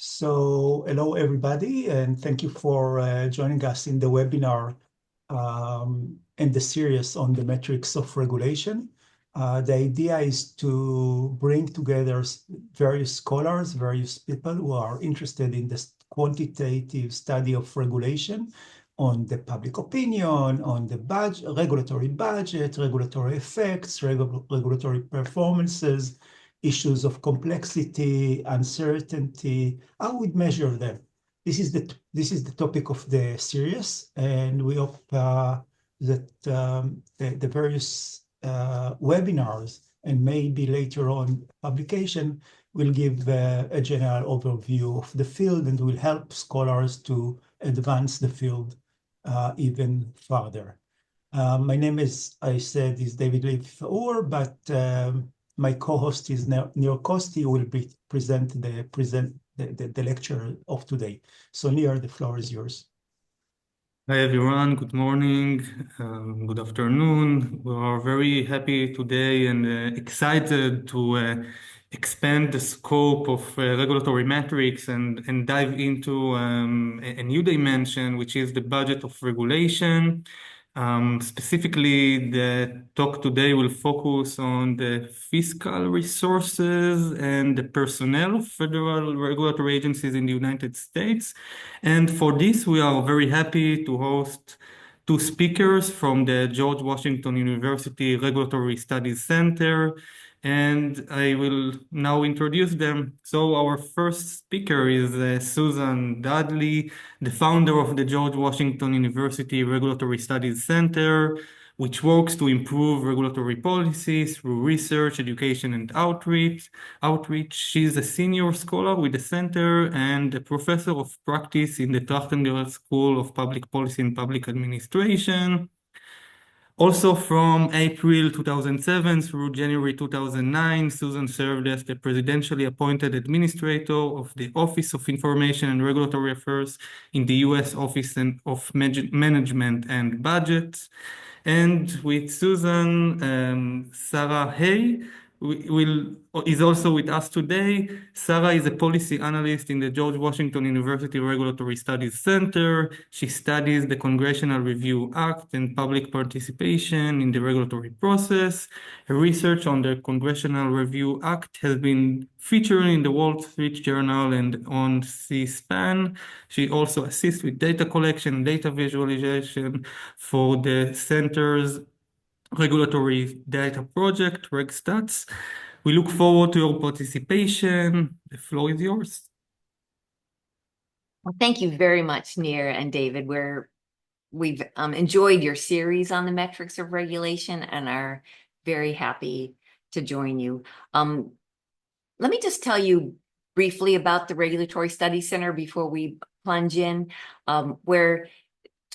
Hello everybody, and thank you for joining us in the webinar and the series on the metrics of regulation. The idea is to bring together various scholars, various people who are interested in this quantitative study of regulation on the public opinion, on the regulatory budget, regulatory effects, regulatory performances, issues of complexity, uncertainty, how we measure them. This is the topic of the series, and we hope that the various webinars and maybe later on publication will give a general overview of the field and will help scholars to advance the field even further. My name is David Levi-Faur, but my co-host is Nir Kosti, who will present the lecture of today. So Nir, the floor is yours. Hi everyone, good morning, good afternoon. We are very happy today and excited to expand the scope of regulatory metrics and dive into a new dimension, which is the budget of regulation. Specifically, the talk today will focus on the fiscal resources and the personnel of federal regulatory agencies in the United States. And for this, we are very happy to host two speakers from the George Washington University Regulatory Studies Center, and I will now introduce them. So our first speaker is Susan Dudley, the founder of the George Washington University Regulatory Studies Center, which works to improve regulatory policies through research, education, and outreach. She's a senior scholar with the center and a professor of practice in the Trachtenberg School of Public Policy and Public Administration. Also from April 2007 through January 2009, Susan served as the presidentially appointed administrator of the Office of Information and Regulatory Affairs in the U.S. Office of Management and Budget. And with Susan, Sarah Hay is also with us today. Sarah is a policy analyst in the George Washington University Regulatory Studies Center. She studies the Congressional Review Act and public participation in the regulatory process. Her research on the Congressional Review Act has been featured in the Wall Street Journal and on C-SPAN. She also assists with data collection and data visualization for the center's regulatory data project, RegStats. We look forward to your participation. The floor is yours. Well, thank you very much, Nir and David. We've enjoyed your series on the metrics of regulation and are very happy to join you. Let me just tell you briefly about the Regulatory Studies Center before we plunge in, where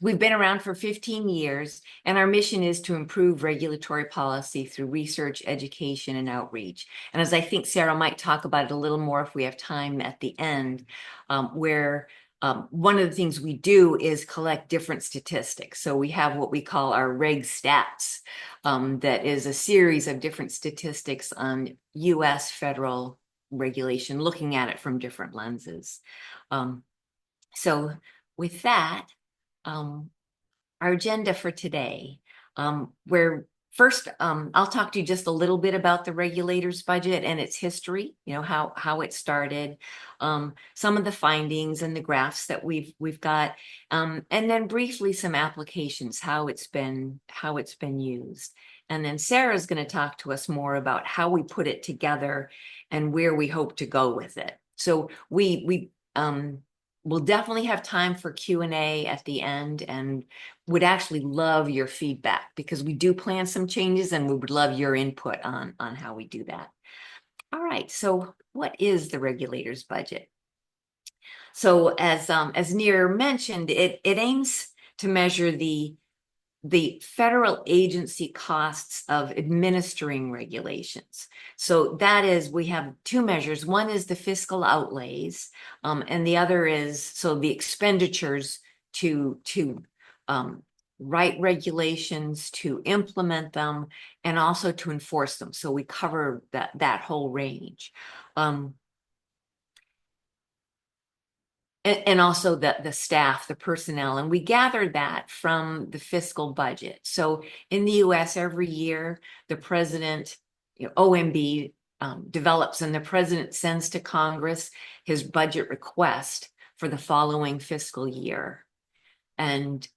we've been around for 15 years, and our mission is to improve regulatory policy through research, education, and outreach. And as I think Sarah might talk about it a little more if we have time at the end, where one of the things we do is collect different statistics. So we have what we call our RegStats, that is a series of different statistics on U.S. federal regulation, looking at it from different lenses. So with that, our agenda for today, where first I'll talk to you just a little bit about the Regulators Budget and its history, how it started, some of the findings and the graphs that we've got, and then briefly some applications, how it's been used. And then Sarah's going to talk to us more about how we put it together and where we hope to go with it. So we'll definitely have time for Q&A at the end, and would actually love your feedback because we do plan some changes and we would love your input on how we do that. All right, so what is the Regulators Budget? So as Nir mentioned, it aims to measure the federal agency costs of administering regulations. So that is, we have two measures. One is the fiscal outlays, and the other is the expenditures to write regulations, to implement them, and also to enforce them. So we cover that whole range. and also the staff, the personnel. And we gathered that from the fiscal budget. So in the US, every year, the president, OMB, develops, and the president sends to Congress his budget request for the following fiscal year. And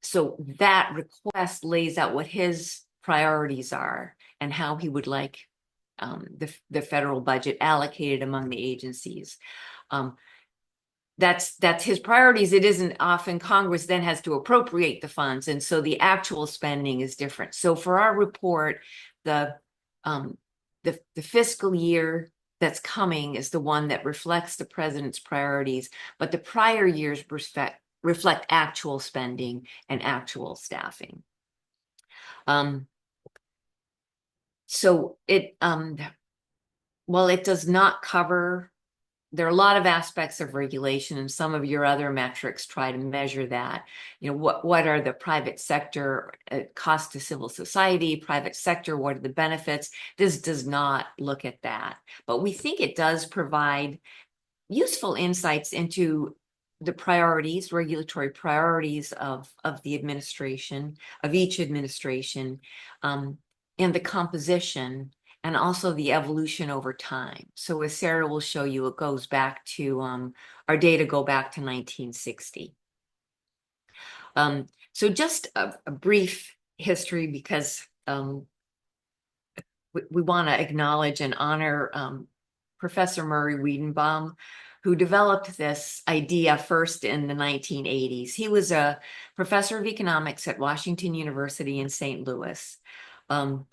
so that request lays out what his priorities are and how he would like the federal budget allocated among the agencies. That's his priorities. It isn't often Congress then has to appropriate the funds, and so the actual spending is different. So for our report, the fiscal year that's coming is the one that reflects the president's priorities, but the prior years reflect actual spending and actual staffing. So it while it does not cover, there are a lot of aspects of regulation, and some of your other metrics try to measure that. What are the private sector cost to civil society, private sector, what are the benefits? This does not look at that, but we think it does provide useful insights into the priorities, regulatory priorities of the administration, of each administration, and the composition, and also the evolution over time. So as Sarah will show you, it goes back to, our data go back to 1960. So just a brief history, because we want to acknowledge and honor Professor Murray Wiedenbaum, who developed this idea first in the 1980s. He was a professor of economics at Washington University in St. Louis. And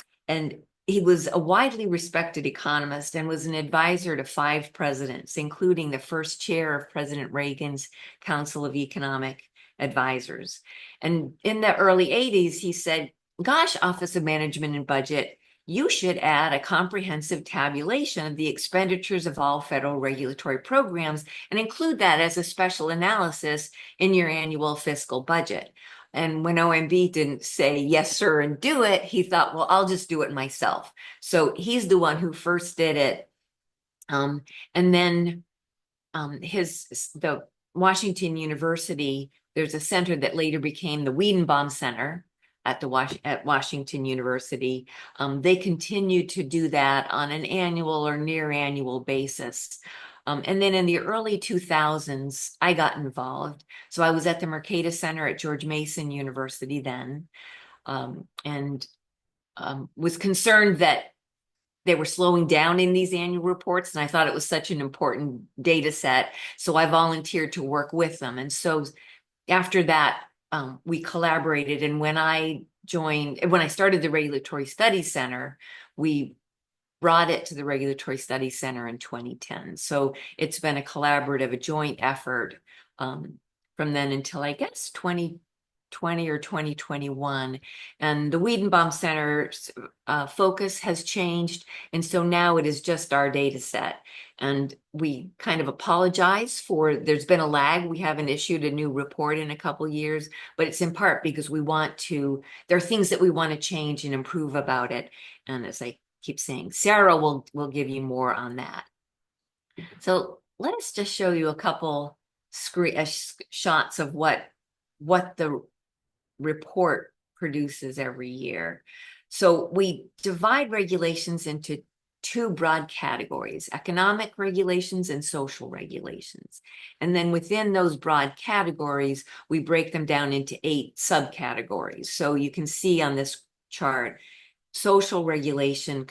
he was a widely respected economist and was an advisor to 5 presidents, including the first chair of President Reagan's Council of Economic Advisors. And in the early 80s, he said, gosh, Office of Management and Budget, you should add a comprehensive tabulation of the expenditures of all federal regulatory programs and include that as a special analysis in your annual fiscal budget. And when OMB didn't say, yes, sir, and do it, he thought, well, I'll just do it myself. So he's the one who first did it. And then the Washington University, there's a center that later became the Wiedenbaum Center at Washington University. They continue to do that on an annual or near annual basis. And then in the early 2000s, I got involved. So I was at the Mercatus Center at George Mason University then, and was concerned that they were slowing down in these annual reports. And I thought it was such an important data set. So I volunteered to work with them. And so after that, we collaborated. And when I started the Regulatory Studies Center, we brought it to the Regulatory Studies Center in 2010. So it's been a collaborative, a joint effort from then until, I guess, 2020 or 2021. And the Wiedenbaum Center's focus has changed. And so now it is just our data set. And we kind of apologize for, there's been a lag. We haven't issued a new report in a couple of years, but it's in part because there are things that we want to change and improve about it. And as I keep saying, Sarah will give you more on that. So let us just show you a couple shots of what the report produces every year. So we divide regulations into 2 broad categories: economic regulations and social regulations. And then within those broad categories, we break them down into 8 subcategories. So you can see on this chart, social regulation,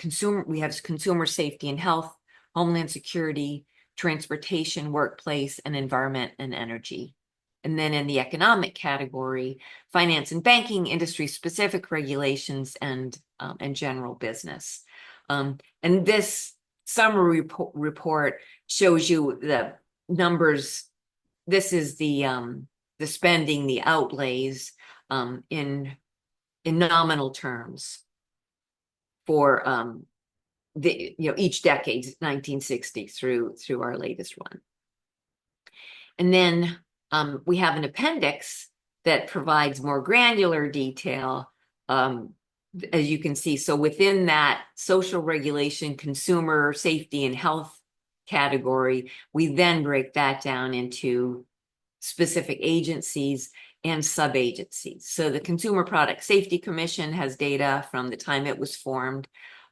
we have consumer safety and health, homeland security, transportation, workplace, and environment and energy. And then in the economic category, finance and banking, industry-specific regulations, and general business. And this summary report shows you the numbers. This is the spending, the outlays in nominal terms for each decade, 1960 through our latest one. And then we have an appendix that provides more granular detail, as you can see. So within that social regulation, consumer safety and health category. We then break that down into specific agencies and sub-agencies. So the Consumer Product Safety Commission has data from the time it was formed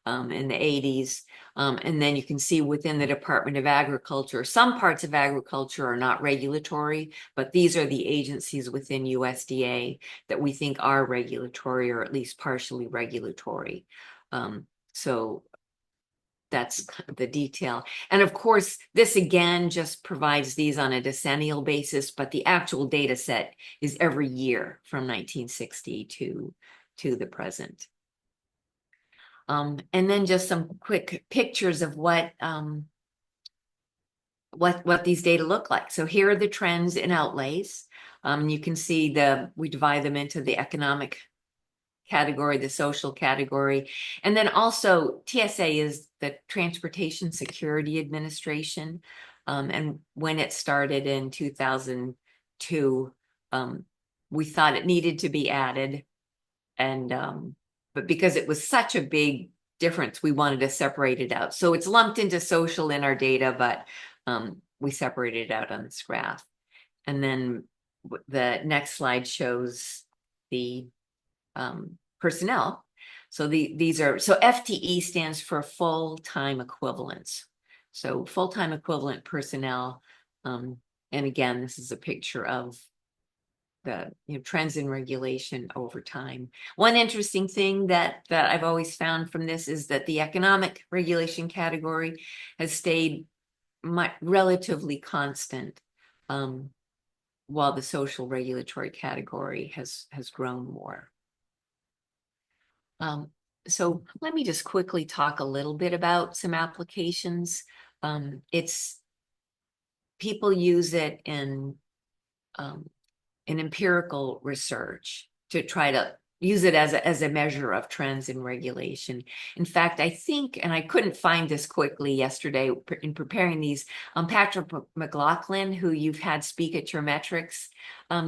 in the 80s. And then you can see within the Department of Agriculture, some parts of agriculture are not regulatory, but these are the agencies within USDA that we think are regulatory or at least partially regulatory. So that's the detail. And of course, this again just provides these on a decennial basis, but the actual data set is every year from 1960 to the present. And then just some quick pictures of what these data look like. So here are the trends in outlays. You can see we divide them into the economic category, the social category, and then also TSA is the Transportation Security Administration. And when it started in 2002, we thought it needed to be added. And but because it was such a big difference, we wanted to separate it out. So it's lumped into social in our data, but we separated it out on this graph. And then the next slide shows the personnel. So these are, so FTE stands for full-time equivalents. So full-time equivalent personnel. And again, this is a picture of the trends in regulation over time. One interesting thing that I've always found from this is that the economic regulation category has stayed relatively constant, while the social regulatory category has grown more. So let me just quickly talk a little bit about some applications. People use it in empirical research to try to use it as a measure of trends in regulation. In fact, I think, and I couldn't find this quickly yesterday in preparing these, Patrick McLaughlin, who you've had speak at your metrics,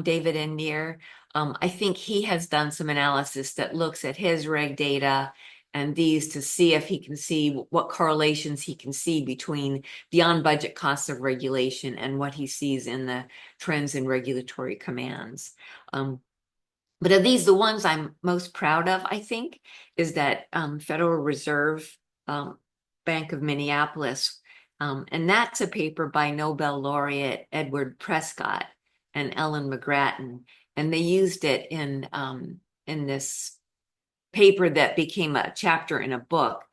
David and Nir, I think he has done some analysis that looks at his reg data and these to see if he can see what correlations he can see between the on-budget costs of regulation and what he sees in the trends in regulatory commands. But of these, the ones I'm most proud of, I think, is that Federal Reserve Bank of Minneapolis. And that's a paper by Nobel laureate Edward Prescott and Ellen McGrattan. And they used it in this paper that became a chapter in a book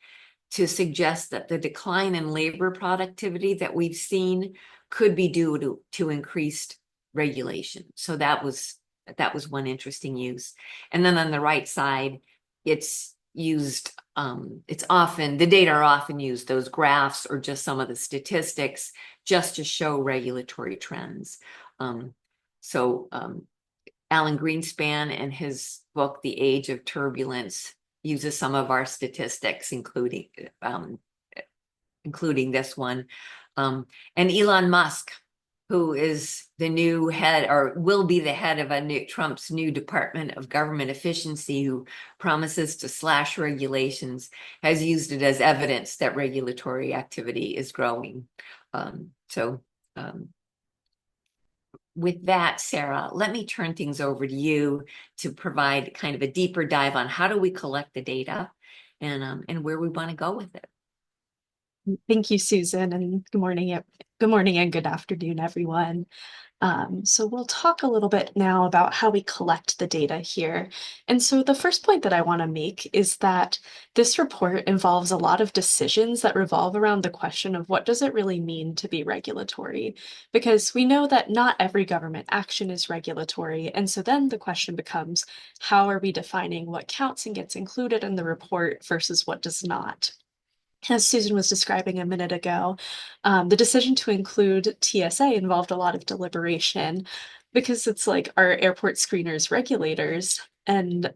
to suggest that the decline in labor productivity that we've seen could be due to increased regulation. So that was one interesting use. And then on the right side, it's used, the data are often used, those graphs or just some of the statistics, just to show regulatory trends. Alan Greenspan in his book, The Age of Turbulence, uses some of our statistics, including this one. And Elon Musk, who is the new head, or will be the head of Trump's new Department of Government Efficiency, who promises to slash regulations, has used it as evidence that regulatory activity is growing. With that, Sarah, let me turn things over to you to provide kind of a deeper dive on how do we collect the data and where we want to go with it. Thank you, Susan, and good morning and good afternoon, everyone. So we'll talk a little bit now about how we collect the data here. And so the first point that I want to make is that this report involves a lot of decisions that revolve around the question of what does it really mean to be regulatory? Because we know that not every government action is regulatory. And so then the question becomes, how are we defining what counts and gets included in the report versus what does not? As Susan was describing a minute ago, the decision to include TSA involved a lot of deliberation because it's like our airport screeners regulators. And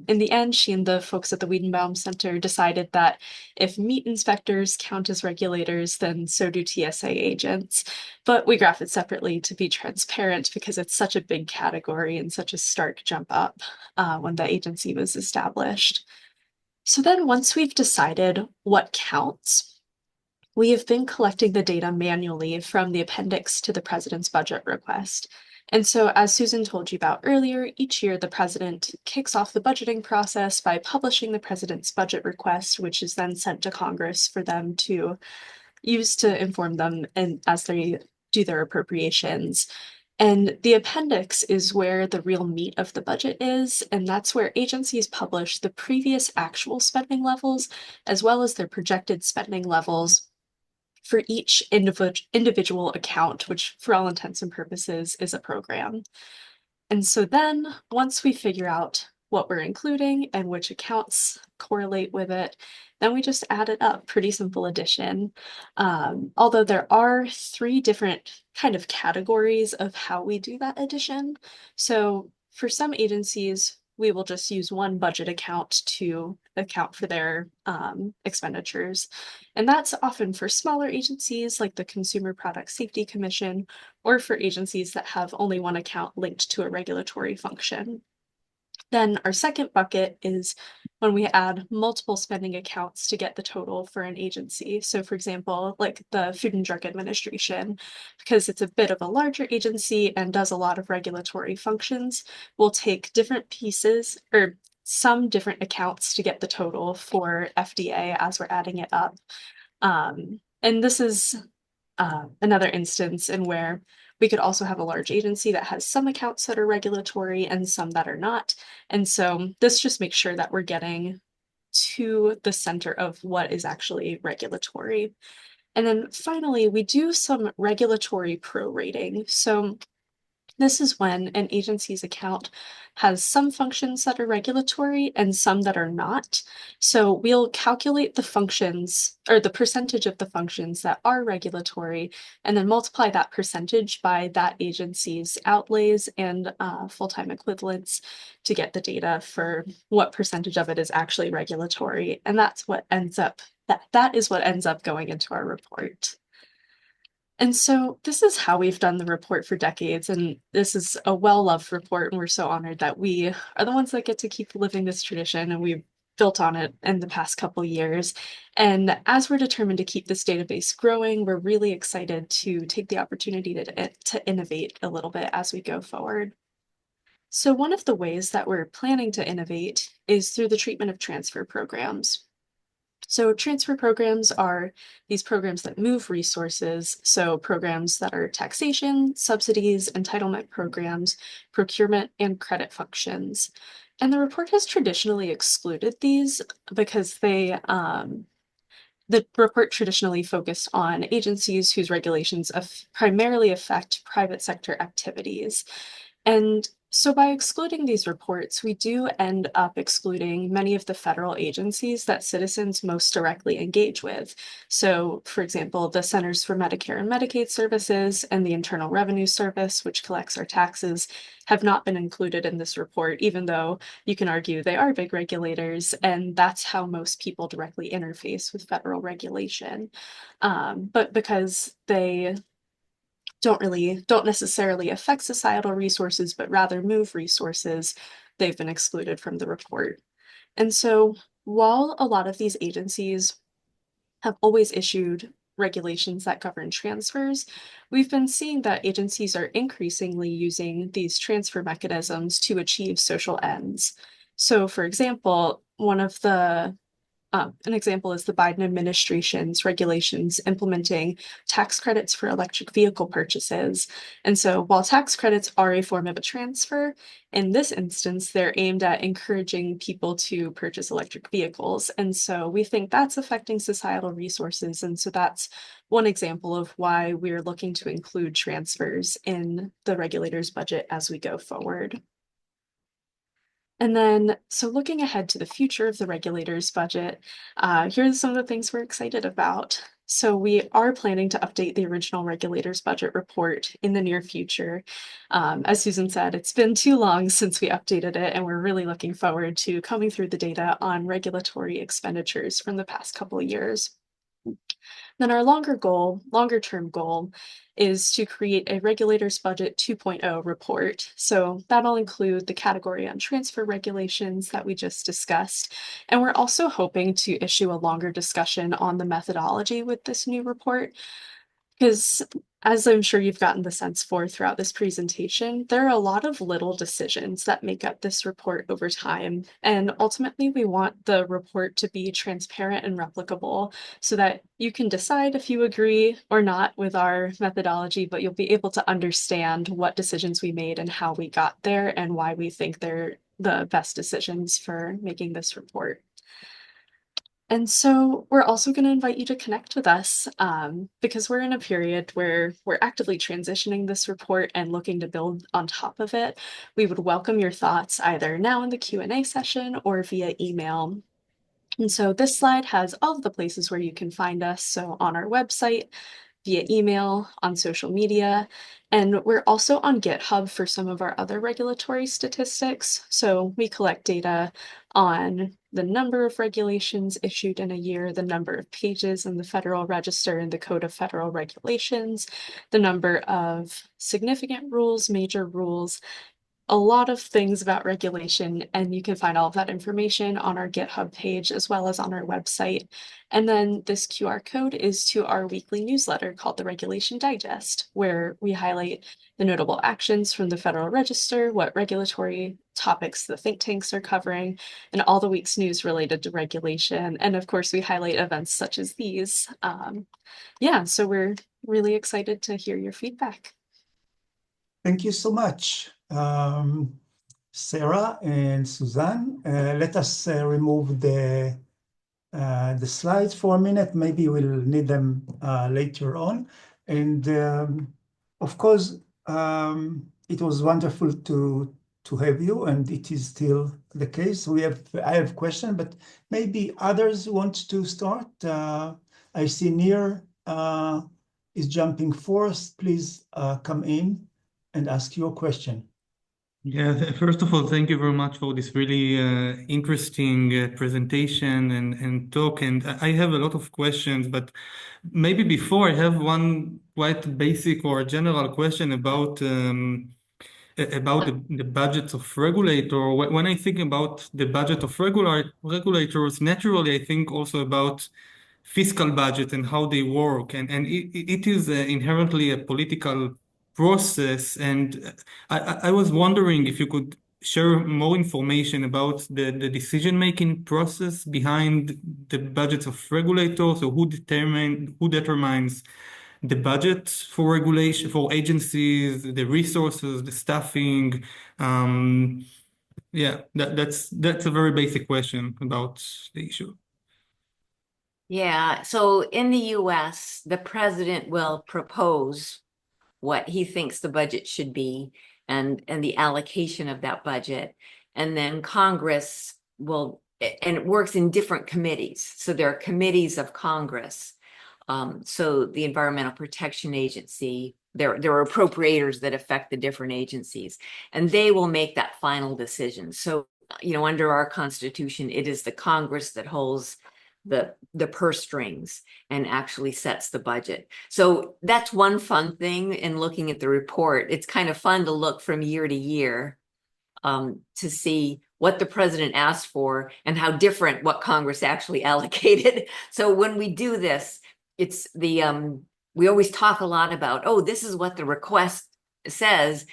in the end, she and the folks at the Wiedenbaum Center decided that if meat inspectors count as regulators, then so do TSA agents. But we graph it separately to be transparent because it's such a big category and such a stark jump up when the agency was established. So then once we've decided what counts, we have been collecting the data manually from the appendix to the president's budget request. And so, as Susan told you about earlier, each year the president kicks off the budgeting process by publishing the president's budget request, which is then sent to Congress for them to use to inform them and as they do their appropriations. And the appendix is where the real meat of the budget is, and that's where agencies publish the previous actual spending levels, as well as their projected spending levels for each individual account, which for all intents and purposes is a program. And so then once we figure out what we're including and which accounts correlate with it, then we just add it up. Pretty simple addition. Although there are 3 different kind of categories of how we do that addition. So for some agencies, we will just use one budget account to account for their expenditures. And that's often for smaller agencies like the Consumer Product Safety Commission, or for agencies that have only one account linked to a regulatory function. Then our second bucket is when we add multiple spending accounts to get the total for an agency. So for example, like the Food and Drug Administration, because it's a bit of a larger agency and does a lot of regulatory functions, we'll take different pieces or some different accounts to get the total for FDA as we're adding it up. And this is another instance in where we could also have a large agency that has some accounts that are regulatory and some that are not. And so this just makes sure that we're getting to the center of what is actually regulatory. And then finally, we do some regulatory prorating. So this is when an agency's account has some functions that are regulatory and some that are not. So we'll calculate the functions or the percentage of the functions that are regulatory and then multiply that percentage by that agency's outlays and full-time equivalents to get the data for what percentage of it is actually regulatory. And that's what ends up, that is what ends up going into our report. And so this is how we've done the report for decades, and this is a well-loved report, and we're so honored that we are the ones that get to keep living this tradition, and we've built on it in the past couple years. And as we're determined to keep this database growing, we're really excited to take the opportunity to innovate a little bit as we go forward. So one of the ways that we're planning to innovate is through the treatment of transfer programs. So transfer programs are these programs that move resources. So programs that are taxation, subsidies, entitlement programs, procurement, and credit functions. And the report has traditionally excluded these because the report traditionally focused on agencies whose regulations primarily affect private sector activities. And so by excluding these reports, we do end up excluding many of the federal agencies that citizens most directly engage with. So, for example, the Centers for Medicare and Medicaid Services and the Internal Revenue Service, which collects our taxes, have not been included in this report, even though you can argue they are big regulators, and that's how most people directly interface with federal regulation. But because they don't necessarily affect societal resources, but rather move resources, they've been excluded from the report. And so while a lot of these agencies have always issued regulations that govern transfers, we've been seeing that agencies are increasingly using these transfer mechanisms to achieve social ends. So for example, an example is the Biden administration's regulations implementing tax credits for electric vehicle purchases. And so while tax credits are a form of a transfer, in this instance, they're aimed at encouraging people to purchase electric vehicles. And so we think that's affecting societal resources. And so that's one example of why we're looking to include transfers in the regulator's budget as we go forward. And then, so looking ahead to the future of the regulator's budget, here's some of the things we're excited about. So we are planning to update the original regulator's budget report in the near future. As Susan said, it's been too long since we updated it, and we're really looking forward to coming through the data on regulatory expenditures from the past couple of years. Then our longer term goal is to create a Regulators Budget 2.0 report. So that'll include the category on transfer regulations that we just discussed. And we're also hoping to issue a longer discussion on the methodology with this new report. Because as I'm sure you've gotten the sense for throughout this presentation, there are a lot of little decisions that make up this report over time. And ultimately, we want the report to be transparent and replicable so that you can decide if you agree or not with our methodology, but you'll be able to understand what decisions we made and how we got there and why we think they're the best decisions for making this report. And so we're also going to invite you to connect with us because we're in a period where we're actively transitioning this report and looking to build on top of it. We would welcome your thoughts either now in the Q&A session or via email. And so this slide has all of the places where you can find us. So on our website, via email, on social media, and we're also on GitHub for some of our other regulatory statistics. So we collect data on the number of regulations issued in a year, the number of pages in the Federal Register and the Code of Federal Regulations, the number of significant rules, major rules, a lot of things about regulation, and you can find all of that information on our GitHub page as well as on our website. And then this QR code is to our weekly newsletter called the Regulation Digest, where we highlight the notable actions from the Federal Register, what regulatory topics the think tanks are covering, and all the week's news related to regulation. And of course, we highlight events such as these. So we're really excited to hear your feedback. Thank you so much, Sarah and Suzanne. Let us remove the slides for a minute. Maybe we'll need them later on. And of course, it was wonderful to have you, and it is still the case. I have questions, but maybe others want to start. I see Nir is jumping forth. Please come in and ask your question. Yeah, first of all, thank you very much for this really interesting presentation and talk. And I have a lot of questions, but maybe before I have one quite basic or general question about the budgets of regulator. When I think about the budget of regulators, naturally I think also about fiscal budget and how they work, and it is inherently a political process. And I was wondering if you could share more information about the decision-making process behind the budgets of regulators, or who determines the budget for regulation, for agencies, the resources, the staffing. That's a very basic question about the issue. Yeah, so in the US, the president will propose what he thinks the budget should be and the allocation of that budget. And then Congress will, and it works in different committees. So there are committees of Congress. So the Environmental Protection Agency, there are appropriators that affect the different agencies, and they will make that final decision. So, under our Constitution, it is the Congress that holds the purse strings and actually sets the budget. So that's one fun thing in looking at the report. It's kind of fun to look from year to year to see what the president asked for and how different what Congress actually allocated. So when we do this, it's we always talk a lot about, oh, this is what the request says,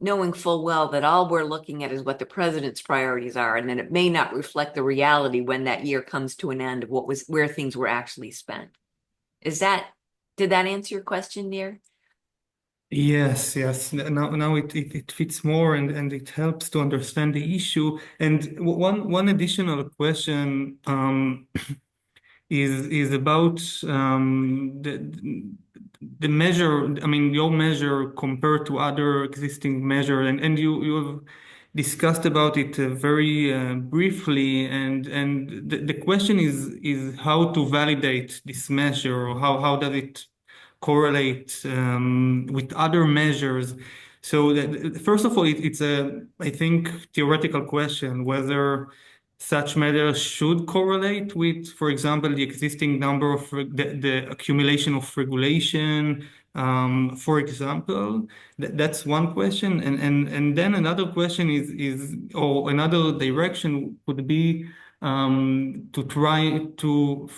knowing full well that all we're looking at is what the president's priorities are, and then it may not reflect the reality when that year comes to an end of where things were actually spent. Did that answer your question, Nir? Yes. Now it fits more, and it helps to understand the issue. And one additional question is about the measure. I mean, your measure compared to other existing measure, and you have discussed about it very briefly. And the question is how to validate this measure, or how does it correlate with other measures. So first of all, it's a, I think, theoretical question whether such matters should correlate with, for example, the existing number of the accumulation of regulation. For example, that's one question, and then another question is or another direction would be to try to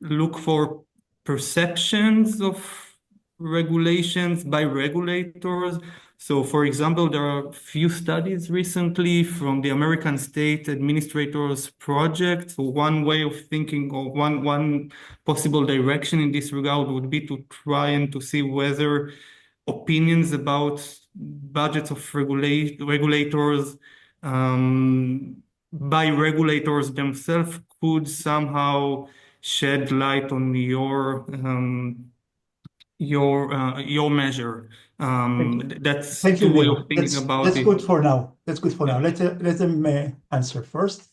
look for perceptions of regulations by regulators. So, for example, there are a few studies recently from the American State Administrators Project. So one way of thinking, or one possible direction in this regard, would be to try and to see whether opinions about budgets of regulators by regulators themselves could somehow shed light on your measure. That's Thank you, two way Neil. of thinking about That's it. good for now. That's good for Yeah. now. Let them answer first,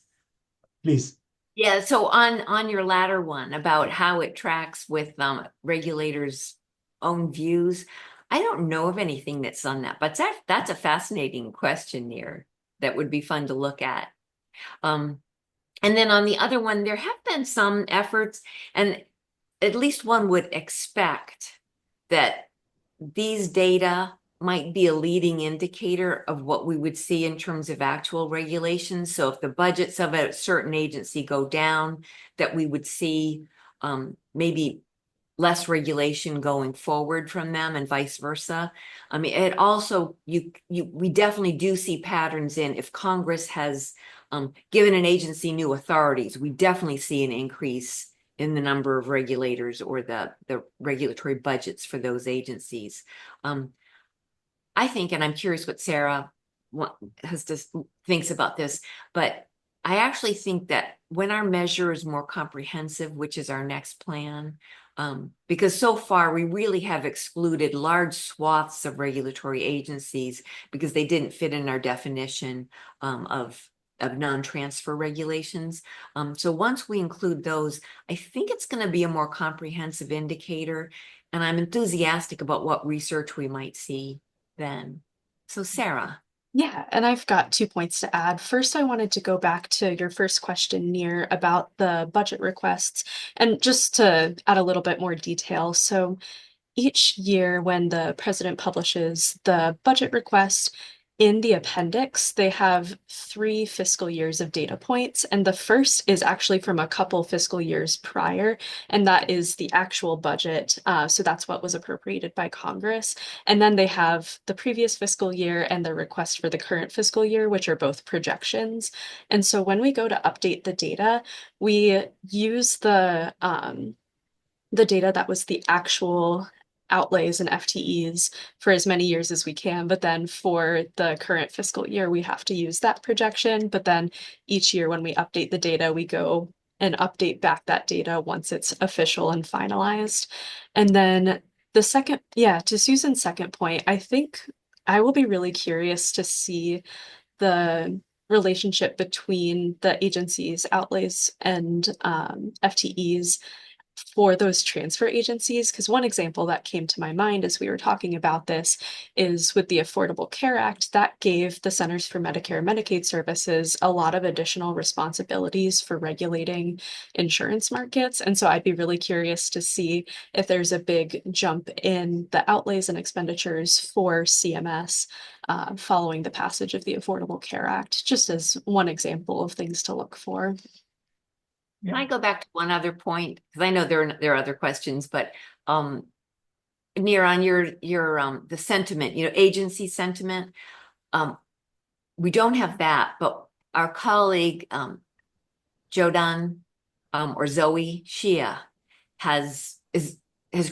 please. Yeah, so on your latter one about how it tracks with regulators' own views, I don't know of anything that's on that, but that's a fascinating question here that would be fun to look at. And then on the other one, there have been some efforts, and at least one would expect that these data might be a leading indicator of what we would see in terms of actual regulations. So if the budgets of a certain agency go down, that we would see maybe less regulation going forward from them and vice versa. I mean, it also, we definitely do see patterns in if Congress has given an agency new authorities, we definitely see an increase in the number of regulators or the regulatory budgets for those agencies. I think, and I'm curious what Sarah thinks about this, but I actually think that when our measure is more comprehensive, which is our next plan, because so far we really have excluded large swaths of regulatory agencies because they didn't fit in our definition of non-transfer regulations. So once we include those, I think it's going to be a more comprehensive indicator, and I'm enthusiastic about what research we might see then. So Sarah. Yeah, and I've got 2 points to add. First, I wanted to go back to your first question, Nir, about the budget requests, and just to add a little bit more detail. So each year when the president publishes the budget request, in the appendix, they have 3 fiscal years of data points, and the first is actually from a couple fiscal years prior, and that is the actual budget. So that's what was appropriated by Congress. And then they have the previous fiscal year and the request for the current fiscal year, which are both projections. And so when we go to update the data, we use the data that was the actual outlays and FTEs for as many years as we can. But then for the current fiscal year, we have to use that projection. But then each year when we update the data, we go and update back that data once it's official and finalized. And then the second, to Susan's second point, I think I will be really curious to see the relationship between the agencies, outlays, and FTEs for those transfer agencies, because one example that came to my mind as we were talking about this is with the Affordable Care Act that gave the Centers for Medicare and Medicaid Services a lot of additional responsibilities for regulating insurance markets. And so I'd be really curious to see if there's a big jump in the outlays and expenditures for CMS following the passage of the Affordable Care Act, just as one example of things to look for. Can I go back to one other point? Because I know there are other questions, but Nir, on your the sentiment, agency sentiment, we don't have that, but our colleague Jodan or Zoe Shia has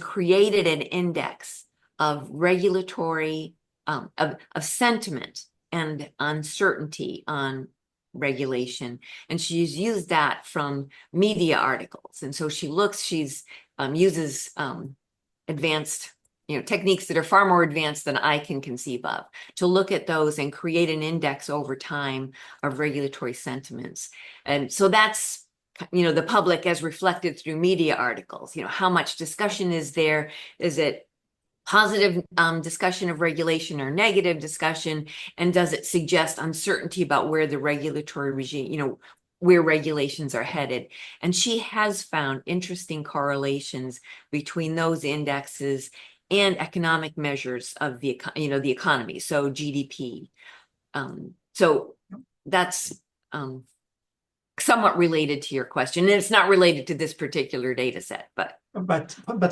created an index of regulatory of sentiment and uncertainty on regulation, and she's used that from media articles, and so she uses advanced techniques that are far more advanced than I can conceive of to look at those and create an index over time of regulatory sentiments. And so that's the public as reflected through media articles. How much discussion is there? Is it positive discussion of regulation or negative discussion, and does it suggest uncertainty about where the regulatory regime, where regulations are headed? And she has found interesting correlations between those indexes and economic measures of the economy, so GDP. So that's somewhat related to your question, and it's not related to this particular data set, but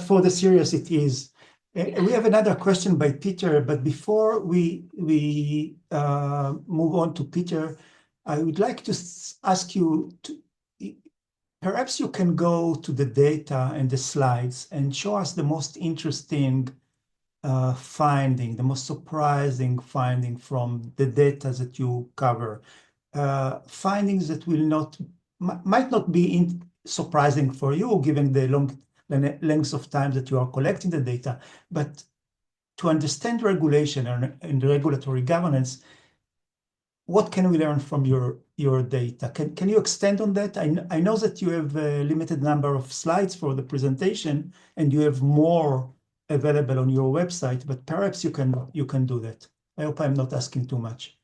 for the series it is. We have another question by Peter, but before we move on to Peter, I would like to ask you perhaps you can go to the data and the slides and show us the most interesting finding, the most surprising finding from the data that you cover. Findings that might not be surprising for you, given the length of time that you are collecting the data, but to understand regulation and regulatory governance, what can we learn from your data? Can you extend on that? I know that you have a limited number of slides for the presentation, and you have more available on your website, but perhaps you can do that. I hope I'm not asking too much.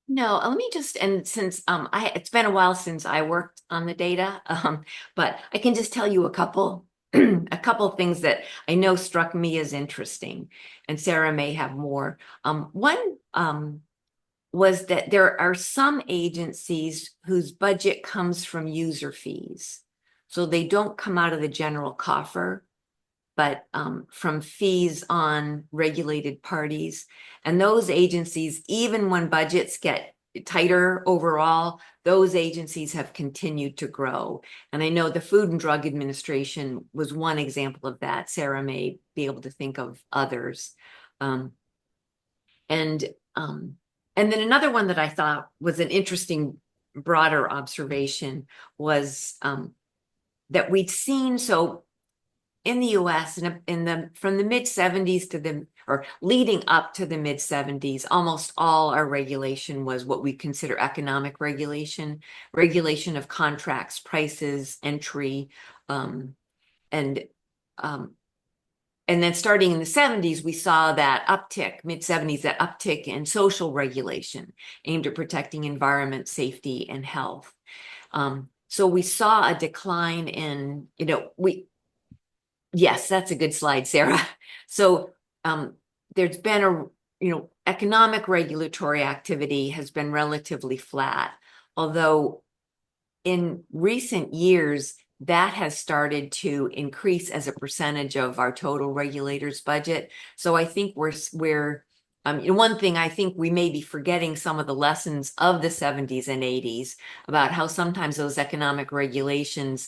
No, let me just, and since it's been a while since I worked on the data, but I can just tell you a couple things that I know struck me as interesting, and Sarah may have more. One was that there are some agencies whose budget comes from user fees. So they don't come out of the general coffer, but from fees on regulated parties. And those agencies, even when budgets get tighter overall, those agencies have continued to grow. And I know the Food and Drug Administration was one example of that. Sarah may be able to think of others. And then another one that I thought was an interesting broader observation was that we'd seen, so in the US, from the mid-70s or leading up to the mid-70s, almost all our regulation was what we consider economic regulation of contracts, prices, entry, and then starting in the 70s, we saw that uptick, mid-70s, that uptick in social regulation aimed at protecting environment, safety, and health. So we saw a decline in, yes, that's a good slide, Sarah. So there's been economic regulatory activity has been relatively flat, although in recent years, that has started to increase as a percentage of our total regulators budget. So I think we're one thing, I think we may be forgetting some of the lessons of the 70s and 80s about how sometimes those economic regulations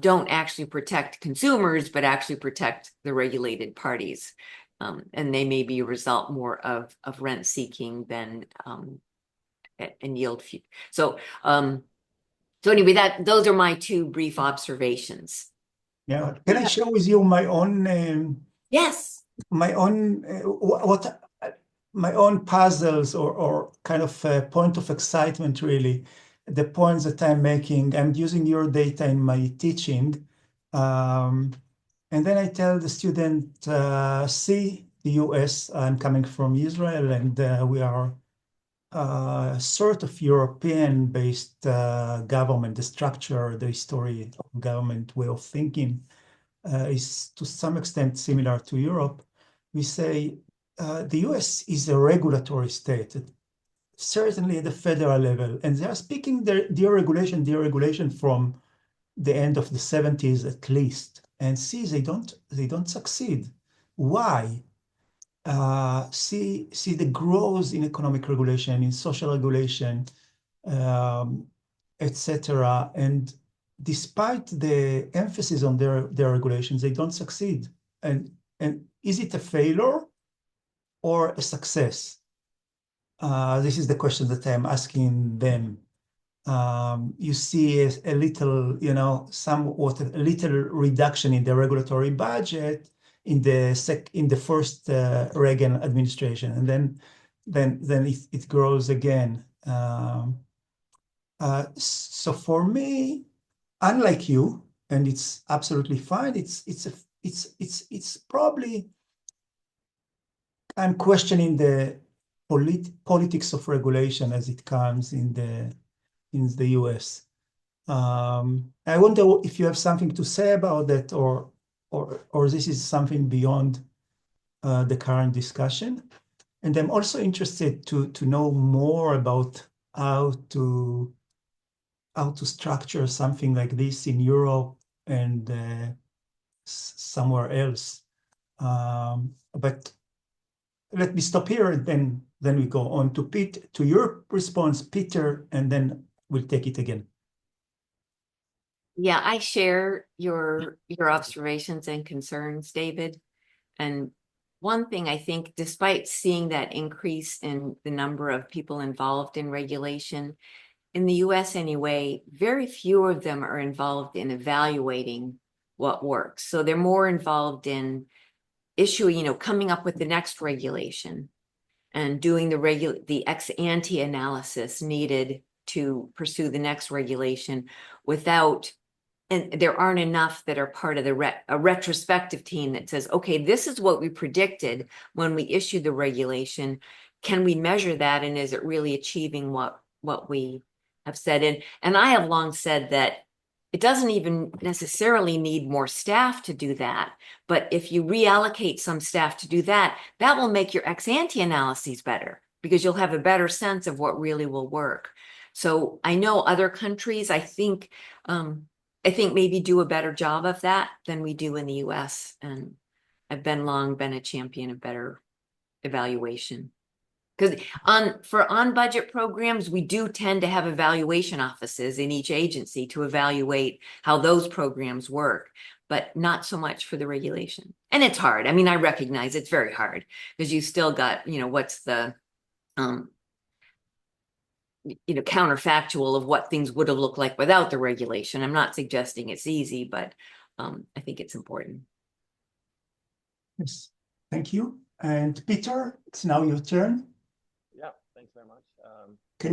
don't actually protect consumers, but actually protect the regulated parties. And they may be a result more of rent seeking than and yield. So anyway, those are my two brief observations. Yeah. Can I share with you my own? Yes. My own puzzles or kind of point of excitement, really. The points that I'm making, I'm using your data in my teaching. And then I tell the student, see the US, I'm coming from Israel, and we are sort of European-based government. The structure, the history of government way of thinking is to some extent similar to Europe. We say the US is a regulatory state, certainly at the federal level, and they are speaking deregulation from the end of the 70s at least. And see, they don't succeed. Why? See the growth in economic regulation, in social regulation, etc. And despite the emphasis on their regulations, they don't succeed. And is it a failure or a success? This is the question that I'm asking them. You see a little, somewhat a little reduction in the regulatory budget in the first Reagan administration, and then it grows again. So for me, unlike you, and it's absolutely fine. It's it's probably, I'm questioning the politics of regulation as it comes in the US. I wonder if you have something to say about that, or this is something beyond the current discussion. And I'm also interested to know more about how to structure something like this in Europe and somewhere else. But let me stop here, and then we go on to your response, Peter, and then we'll take it again. Yeah, I share your observations and concerns, David. And one thing I think, despite seeing that increase in the number of people involved in regulation, in the US anyway, very few of them are involved in evaluating what works. So they're more involved in issuing, coming up with the next regulation and doing the ex ante analysis needed to pursue the next regulation without, and there aren't enough that are part of a retrospective team that says, okay, this is what we predicted when we issued the regulation. Can we measure that? And is it really achieving what we have said? And I have long said that it doesn't even necessarily need more staff to do that. But if you reallocate some staff to do that, that will make your ex ante analyses better, because you'll have a better sense of what really will work. So I know other countries, I think maybe do a better job of that than we do in the US. And I've long been a champion of better evaluation. Because for on-budget programs, we do tend to have evaluation offices in each agency to evaluate how those programs work, but not so much for the regulation. And it's hard. I mean, I recognize it's very hard, because you still got, what's the counterfactual of what things would have looked like without the regulation. I'm not suggesting it's easy, but I think it's important. Yes, thank you. And Peter, it's now your turn. Yeah, thanks very much. Can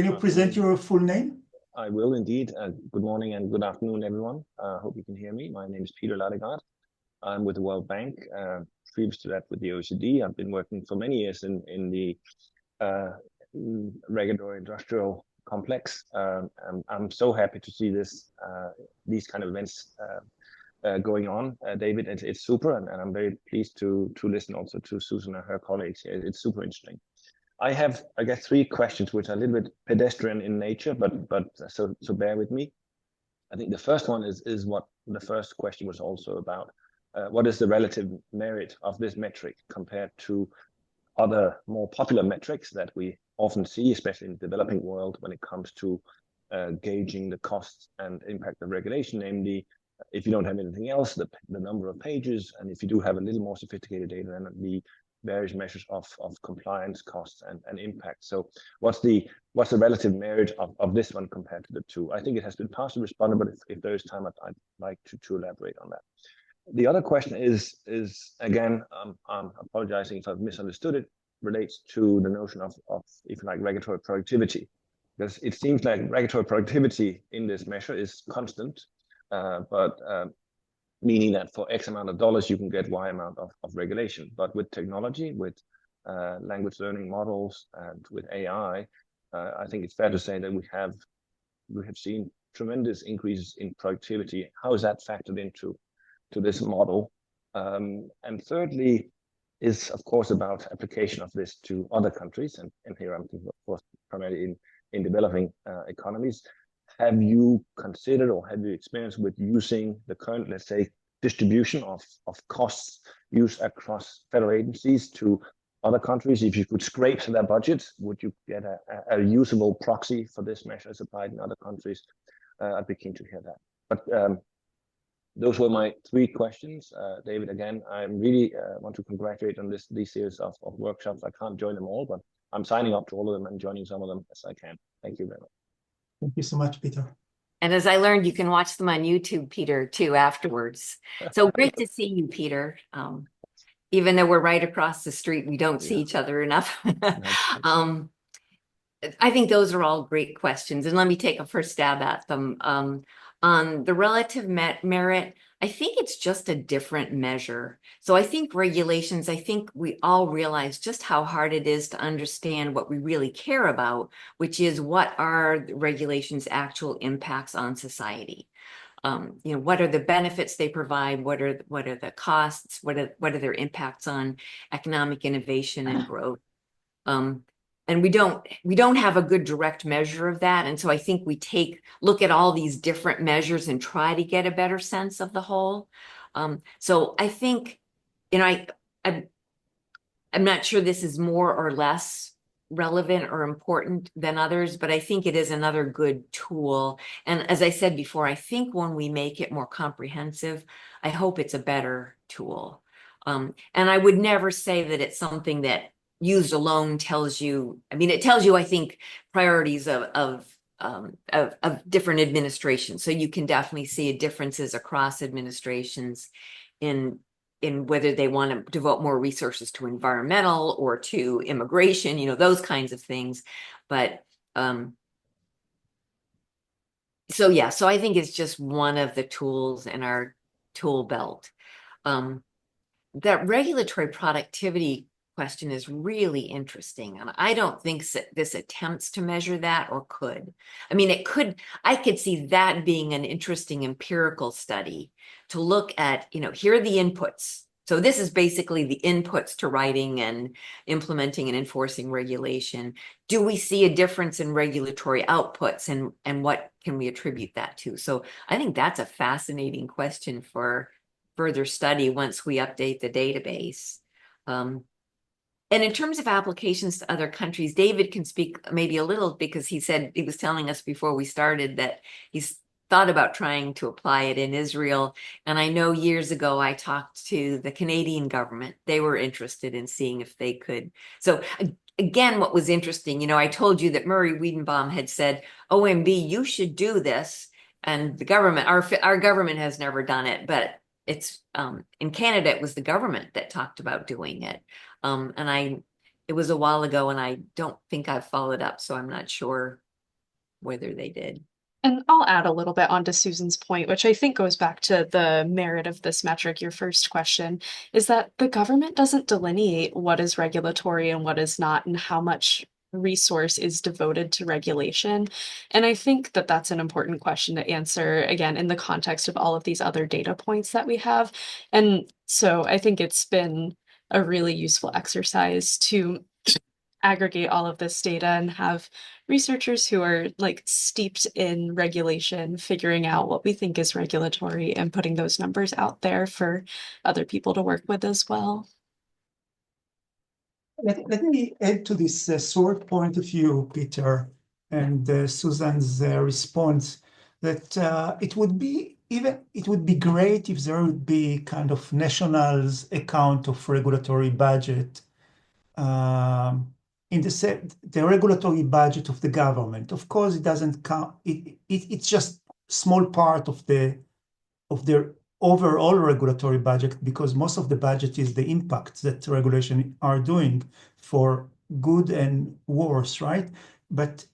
you present your full name? I will indeed. Good morning and good afternoon, everyone. Hope you can hear me. My name is Peter Ladegaard. I'm with the World Bank. Previous to that, with the OECD. I've been working for many years in the regulatory industrial complex. I'm so happy to see these kind of events going on, David. It's super, and I'm very pleased to listen also to Susan and her colleagues. It's super interesting. I guess 3 questions which are a little bit pedestrian in nature, but so bear with me. I think the first one is what the first question was also about. What is the relative merit of this metric compared to other more popular metrics that we often see, especially in the developing world, when it comes to gauging the costs and impact of regulation, namely, if you don't have anything else, the number of pages, and if you do have a little more sophisticated data, then the various measures of compliance costs and impact. So what's the relative merit of this one compared to the 2? I think it has been partially responded, but if there is time, I'd like to elaborate on that. The other question is again, I'm apologizing if I've misunderstood it, relates to the notion of if you like, regulatory productivity, because it seems like regulatory productivity in this measure is constant, but meaning that for X amount of dollars, you can get Y amount of regulation. But with technology, with language learning models, and with AI, I think it's fair to say that we have seen tremendous increases in productivity. How is that factored into this model? And thirdly, is of course about application of this to other countries, and here I'm thinking, of course, primarily in developing economies. Have you considered or have you experienced with using the current, let's say, distribution of costs used across federal agencies to other countries? If you could scrape their budgets, would you get a usable proxy for this measure as applied in other countries? I'd be keen to hear that. But those were my 3 questions. David, again, I really want to congratulate on these series of workshops. I can't join them all, but I'm signing up to all of them and joining some of them as I can. Thank you very much. Thank you so much, Peter. And as I learned, you can watch them on YouTube, Peter, too, afterwards. So great to see you, Peter. Even though we're right across the street, we don't see each other enough. I think those are all great questions. And let me take a first stab at them. On the relative merit, I think it's just a different measure. So I think regulations, I think we all realize just how hard it is to understand what we really care about, which is what are the regulations' actual impacts on society. What are the benefits they provide? What are the costs? What are their impacts on economic innovation and growth? And we don't have a good direct measure of that. And so I think we look at all these different measures and try to get a better sense of the whole. So I think, I'm not sure this is more or less relevant or important than others, but I think it is another good tool. And as I said before, I think when we make it more comprehensive, I hope it's a better tool. And I would never say that it's something that used alone tells you, it tells you, I think, priorities of different administrations. So you can definitely see differences across administrations in whether they want to devote more resources to environmental or to immigration, those kinds of things. But so I think it's just one of the tools in our tool belt. That regulatory productivity question is really interesting. And I don't think this attempts to measure that or could. I could see that being an interesting empirical study to look at, here are the inputs. So this is basically the inputs to writing and implementing and enforcing regulation. Do we see a difference in regulatory outputs, and what can we attribute that to? So I think that's a fascinating question for further study once we update the database. And in terms of applications to other countries, David can speak maybe a little, because he was telling us before we started that he's thought about trying to apply it in Israel. And I know years ago I talked to the Canadian government. They were interested in seeing if they could. So again, what was interesting, I told you that Murray Wiedenbaum had said, OMB, you should do this. And the government, our government has never done it, but it's in Canada, it was the government that talked about doing it. It was a while ago, and I don't think I've followed up, so I'm not sure whether they did. And I'll add a little bit onto Susan's point, which I think goes back to the merit of this metric, your first question, is that the government doesn't delineate what is regulatory and what is not, and how much resource is devoted to regulation. And I think that that's an important question to answer, again, in the context of all of these other data points that we have. And so I think it's been a really useful exercise to aggregate all of this data and have researchers who are steeped in regulation figuring out what we think is regulatory and putting those numbers out there for other people to work with as well. Let me add to this short point of view, Peter, and Susan's response, that it would be great if there would be kind of national's account of regulatory budget in the regulatory budget of the government. Of course, it doesn't count. It's just small part of their overall regulatory budget, because most of the budget is the impact that regulation are doing for good and worse, right? But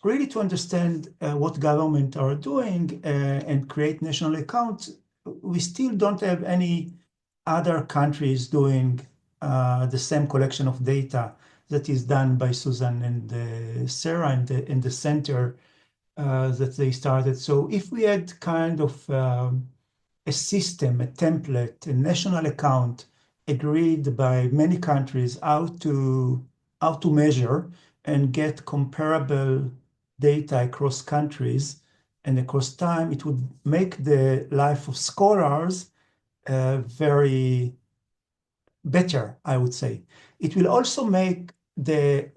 really to understand what government are doing and create national accounts, we still don't have any other countries doing the same collection of data that is done by Susan and Sarah in the center that they started. So if we had kind of a system, a template, a national account agreed by many countries how to measure and get comparable data across countries and across time, it would make the life of scholars very better, I would say. It will also make the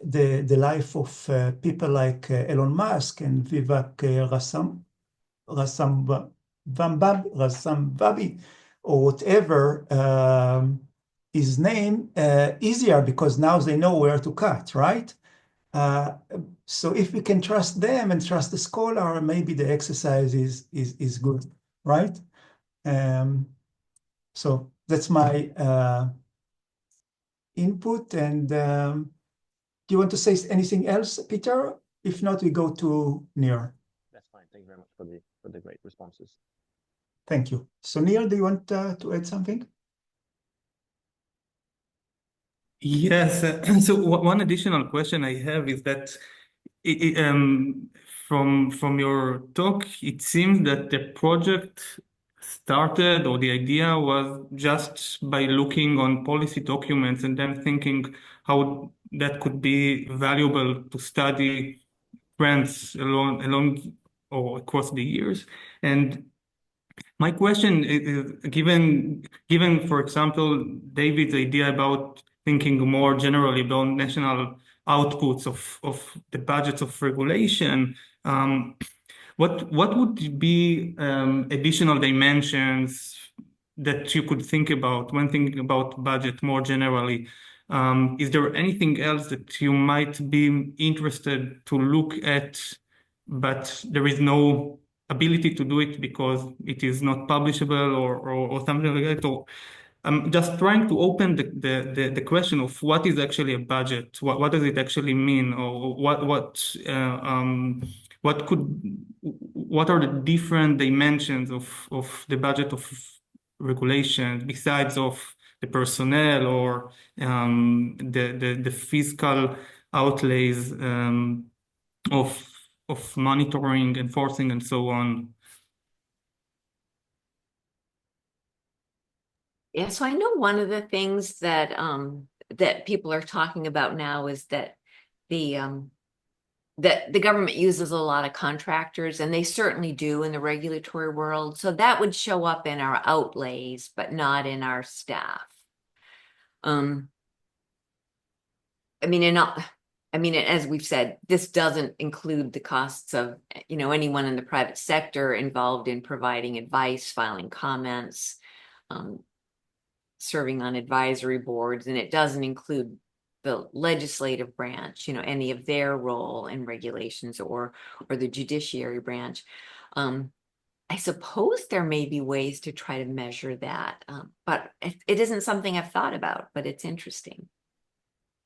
life of people like Elon Musk and Vivek Ramaswamy, or whatever his name, easier, because now they know where to cut, right? So if we can trust them and trust the scholar, maybe the exercise is good, right? So that's my input. And do you want to say anything else, Peter? If not, we go to Nir. That's fine. Thank you very much for the great responses. Thank you. So Nir, do you want to add something? Yes. So one additional question I have is that from your talk, it seems that the project started, or the idea was just by looking on policy documents and then thinking how that could be valuable to study trends along or across the years. And my question is, given, for example, David's idea about thinking more generally about national outputs of the budgets of regulation, what would be additional dimensions that you could think about when thinking about budget more generally? Is there anything else that you might be interested to look at, but there is no ability to do it because it is not publishable or something like that? Or I'm just trying to open the question of what is actually a budget? What does it actually mean? Or what are the different dimensions of the budget of regulation besides of the personnel or the fiscal outlays of monitoring, enforcing, and so on? Yeah, so I know one of the things that that people are talking about now is that the government uses a lot of contractors, and they certainly do in the regulatory world. So that would show up in our outlays, but not in our staff. As we've said, this doesn't include the costs of, anyone in the private sector involved in providing advice, filing comments, serving on advisory boards, and it doesn't include the legislative branch, any of their role in regulations or the judiciary branch. I suppose there may be ways to try to measure that, but it isn't something I've thought about, but it's interesting.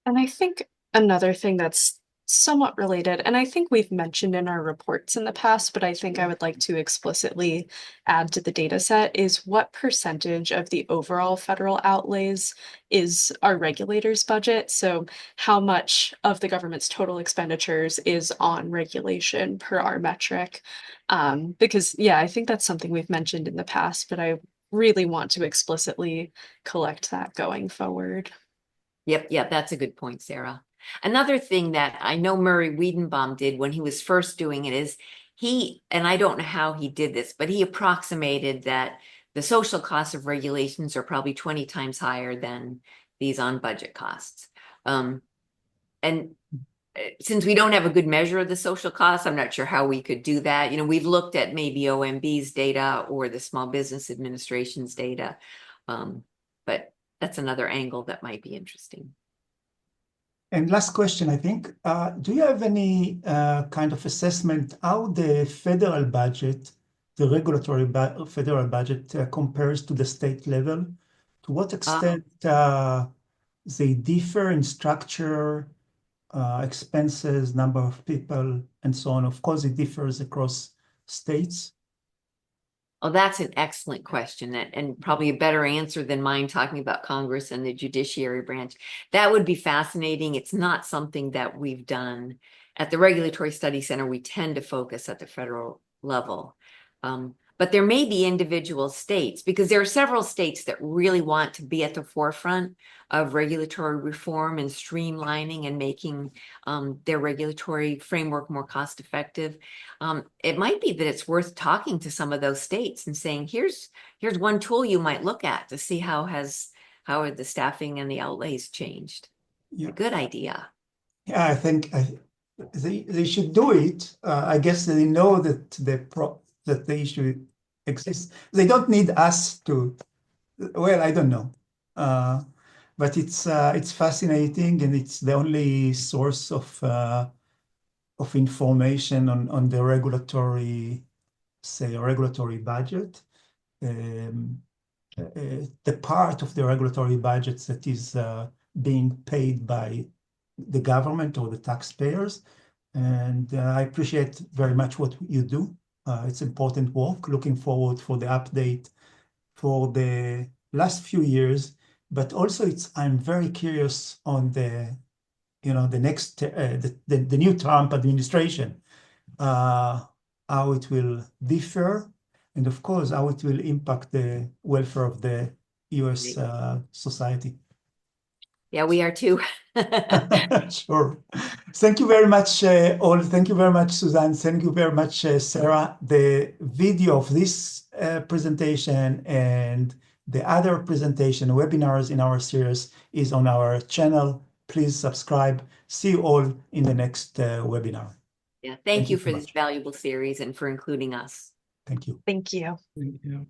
And I think another thing that's somewhat related, and I think we've mentioned in our reports in the past, but I think I would like to explicitly add to the data set, is what percentage of the overall federal outlays is our regulators budget. So how much of the government's total expenditures is on regulation per our metric? Because I think that's something we've mentioned in the past, but I really want to explicitly collect that going forward. Yep, that's a good point, Sarah. Another thing that I know Murray Wiedenbaum did when he was first doing it is and I don't know how he did this, but he approximated that the social costs of regulations are probably 20 times higher than these on-budget costs. And since we don't have a good measure of the social costs, I'm not sure how we could do that. We've looked at maybe OMB's data or the Small Business Administration's data, but that's another angle that might be interesting. And last question, I think, do you have any kind of assessment how the federal budget, the regulatory federal budget compares to the state level? To what extent they differ in structure, expenses, number of people, and so on? Of course, it differs across states. Oh, that's an excellent question, and probably a better answer than mine talking about Congress and the judiciary branch. That would be fascinating. It's not something that we've done at the Regulatory Study Center. We tend to focus at the federal level. But there may be individual states, because there are several states that really want to be at the forefront of regulatory reform and streamlining and making their regulatory framework more cost effective. It might be that it's worth talking to some of those states and saying, here's one tool you might look at to see how are the staffing and the outlays changed. Yeah. A good idea. Yeah, I think they should do it. I guess they know that the issue exists. They don't need us to. Well, I don't know, but it's fascinating, and it's the only source of information on the regulatory budget. The part of the regulatory budgets that is being paid by the government or the taxpayers. And I appreciate very much what you do. It's important work. Looking forward for the update for the last few years, but also I'm very curious on the next the new Trump administration, how it will differ, and of course how it will impact the welfare of the U.S. society. Yeah, we are too. Sure. Thank you very much, all. Thank you very much, Suzanne. Thank you very much, Sarah. The video of this presentation and the other presentation webinars in our series is on our channel. Please subscribe. See you all in the next webinar. Yeah, thank you so for this much. valuable series and for including us. Thank you. Thank you. Thank you.